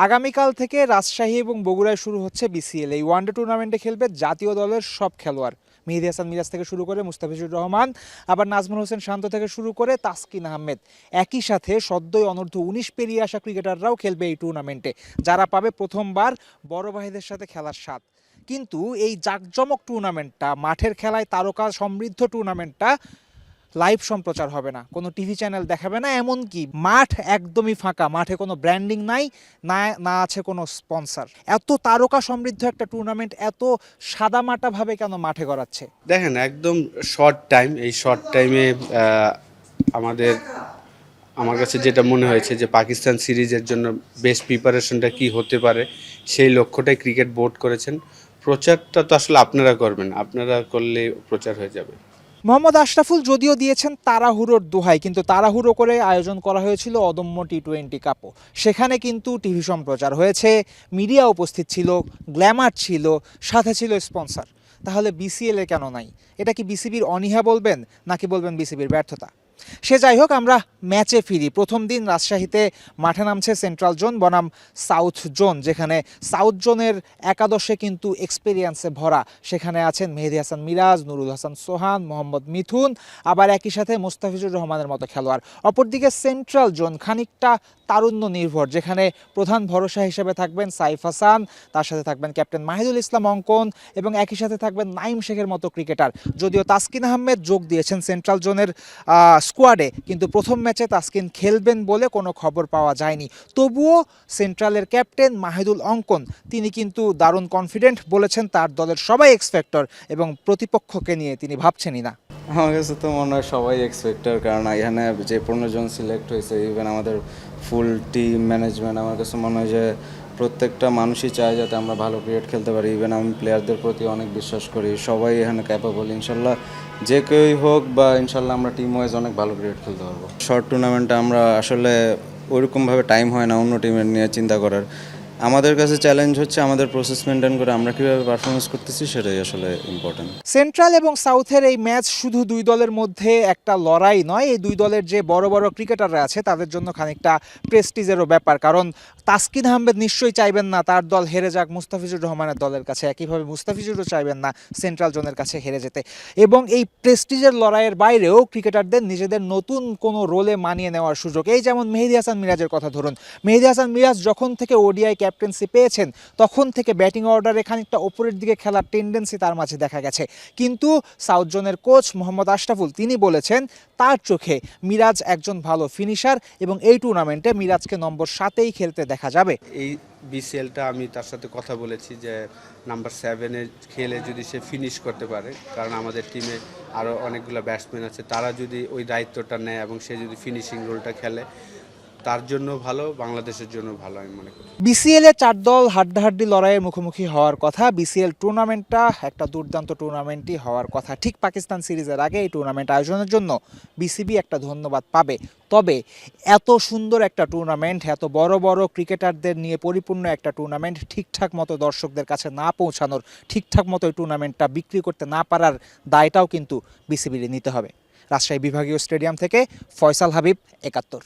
আগামীকাল থেকে রাজশাহী এবং বগুড়ায় শুরু হচ্ছে বিসিএল। এই ওয়ানডে টুর্নামেন্টে খেলবে জাতীয় দলের সব খেলোয়াড়। মেহেদী হাসান মিরাজ থেকে শুরু করে মুস্তাফিজুর রহমান, আবার নাজমুল হোসেন শান্ত থেকে শুরু করে তাসকিন আহমেদ। একই সাথে সদ্যই অনূর্ধ্ব-19 পেরিয়ে আসা ক্রিকেটাররাও খেলবে এই টুর্নামেন্টে, যারা পাবে প্রথমবার বড় ভাইদের সাথে খেলার স্বাদ। কিন্তু এই জাঁকজমক টুর্নামেন্টটা, মাঠের খেলায় তারকা সমৃদ্ধ টুর্নামেন্টটা লাইভ সম্প্রচার হবে না, কোনো টিভি চ্যানেল দেখাবে না, এমনকি মাঠ একদমই ফাঁকা, মাঠে কোনো ব্র্যান্ডিং নাই, না আছে কোনো স্পন্সর। এত তারকা সমৃদ্ধ একটা টুর্নামেন্ট এত সাদামাটাভাবে কেন মাঠে গড়াচ্ছে? দেখেন, একদম শর্ট টাইম। এই শর্ট টাইমে আমাদের আমার কাছে যেটা মনে হয়েছে যে পাকিস্তান সিরিজের জন্য বেস্ট প্রিপারেশনটা কি হতে পারে, সেই লক্ষ্যটাই ক্রিকেট বোর্ড করেছেন। প্রচারটা তো আসলে আপনারা করবেন, আপনারা করলে প্রচার হয়ে যাবে। মোহাম্মদ আশরাফুল যদিও দিয়েছেন তাড়াহুড়োর দোহাই, কিন্তু তাড়াহুড়ো করে আয়োজন করা হয়েছিল অদম্য টি-20 কাপও। সেখানে কিন্তু টিভি সম্প্রচার হয়েছে, মিডিয়া উপস্থিত ছিল, গ্ল্যামার ছিল, সাথে ছিল স্পন্সর। তাহলে বিসিএল-এ কেন নাই? এটা কি বিসিবির অনীহা বলবেন, নাকি বলবেন বিসিবির ব্যর্থতা? সে যাই হোক, আমরা ম্যাচে ফিরি। প্রথম দিন রাজশাহীতে মাঠে নামছে সেন্ট্রাল জোন বনাম সাউথ জোন, যেখানে সাউথ জোনের একাদশে কিন্তু এক্সপেরিয়েন্সে ভরা। সেখানে আছেন মেহেদী হাসান মিরাজ, নুরুল হাসান সোহান, মোহাম্মদ মিথুন, আবার একই সাথে মুস্তাফিজুর রহমানের মতো খেলোয়াড়। অপরদিকে সেন্ট্রাল জোন খানিকটা তারুণ্য নির্ভর, যেখানে প্রধান ভরসা হিসেবে থাকবেন সাইফ হাসান, তার সাথে থাকবেন ক্যাপ্টেন মাহিদুল ইসলাম অঙ্কন, এবং একই সাথে থাকবেন নাইম শেখের মতো ক্রিকেটার। যদিও তাসকিন আহমেদ যোগ দিয়েছেন সেন্ট্রাল জোনের স্কোয়াডে, কিন্তু প্রথম ম্যাচে তাসকিন খেলবেন বলে কোনো খবর পাওয়া যায়নি। তবুও সেন্ট্রালের ক্যাপ্টেন মাহিদুল অঙ্কন তিনি কিন্তু দারুণ কনফিডেন্ট, বলেছেন তার দলের সবাই এক্সপেক্টর এবং প্রতিপক্ষকে নিয়ে তিনি ভাবছেনই না। আমার কাছে তো মনে হয় সবাই এক্সপেক্টার, কারণ এখানে যে 15 জন সিলেক্ট হয়েছে, ইভেন আমাদের ফুল টিম ম্যানেজমেন্ট, আমার কাছে মনে হয় যে প্রত্যেকটা মানুষই চায় যাতে আমরা ভালো ক্রিকেট খেলতে পারি। ইভেন আমি প্লেয়ারদের প্রতি অনেক বিশ্বাস করি, সবাই এখানে ক্যাপাবল। ইনশাল্লাহ যে কেউই হোক, বা ইনশাল্লাহ আমরা টিম ওয়াইজ অনেক ভালো ক্রিকেট খেলতে পারবো। শর্ট টুর্নামেন্টে আমরা আসলে ওইরকমভাবে টাইম হয় না অন্য টিমের নিয়ে চিন্তা করার। আমাদের কাছে চ্যালেঞ্জ হচ্ছে আমাদের প্রসেস মেনটেন করে আমরা কীভাবে পারফরমেন্স করতেছি, সেটাই আসলে ইম্পর্টেন্ট। সেন্ট্রাল এবং সাউথের এই ম্যাচ শুধু দুই দলের মধ্যে একটা লড়াই নয়, এই দুই দলের যে বড় বড় ক্রিকেটাররা আছে তাদের জন্য খানিকটা প্রেস্টিজেরও ব্যাপার। কারণ তাসকিন আহমেদ নিশ্চয়ই চাইবেন না তার দল হেরে যাক মুস্তাফিজুর রহমানের দলের কাছে, একইভাবে মুস্তাফিজুরও চাইবেন না সেন্ট্রাল জোনের কাছে হেরে যেতে। এবং এই প্রেস্টিজের লড়াইয়ের বাইরেও ক্রিকেটারদের নিজেদের নতুন কোনো রোলে মানিয়ে নেওয়ার সুযোগ। এই যেমন মেহেদী হাসান মিরাজের কথা ধরুন। মেহেদী হাসান মিরাজ যখন থেকে ওডিআই ক্যাপ্টেন্সি পেয়েছেন, তখন থেকে ব্যাটিং অর্ডারে খানিকটা ওপরের দিকে খেলার টেন্ডেন্সি তার মাঝে দেখা গেছে। কিন্তু সাউথ জোনের কোচ মোহাম্মদ আশরাফুল তিনি বলেছেন তার চোখে মিরাজ একজন ভালো ফিনিশার এবং এই টুর্নামেন্টে মিরাজকে নম্বর 7-এই খেলতে দেখা যাবে। এই বিসিএলটা আমি তার সাথে কথা বলেছি যে নাম্বার 7-এ খেলে যদি সে ফিনিশ করতে পারে, কারণ আমাদের টিমে আরও অনেকগুলো ব্যাটসম্যান আছে, তারা যদি ওই দায়িত্বটা নেয় এবং সে যদি ফিনিশিং রোলটা খেলে, তার জন্য ভালো, বাংলাদেশের জন্য ভালো আমি মনে করি। বিসিএল-এ 4 দল হাড্ডাহাড্ডি লড়াইয়ের মুখোমুখি হওয়ার কথা। বিসিএল টুর্নামেন্টটা একটা দুর্দান্ত টুর্নামেন্টই হওয়ার কথা। ঠিক পাকিস্তান সিরিজের আগে এই টুর্নামেন্ট আয়োজনের জন্য বিসিবি একটা ধন্যবাদ পাবে। তবে এত সুন্দর একটা টুর্নামেন্ট, এত বড় বড় ক্রিকেটারদের নিয়ে পরিপূর্ণ একটা টুর্নামেন্ট ঠিকঠাক মতো দর্শকদের কাছে না পৌঁছানোর, ঠিকঠাক মতো এই টুর্নামেন্টটা বিক্রি করতে না পারার দায়টাও কিন্তু বিসিবির নিতে হবে। রাজশাহী বিভাগীয় স্টেডিয়াম থেকে ফয়সাল হাবিব, 71।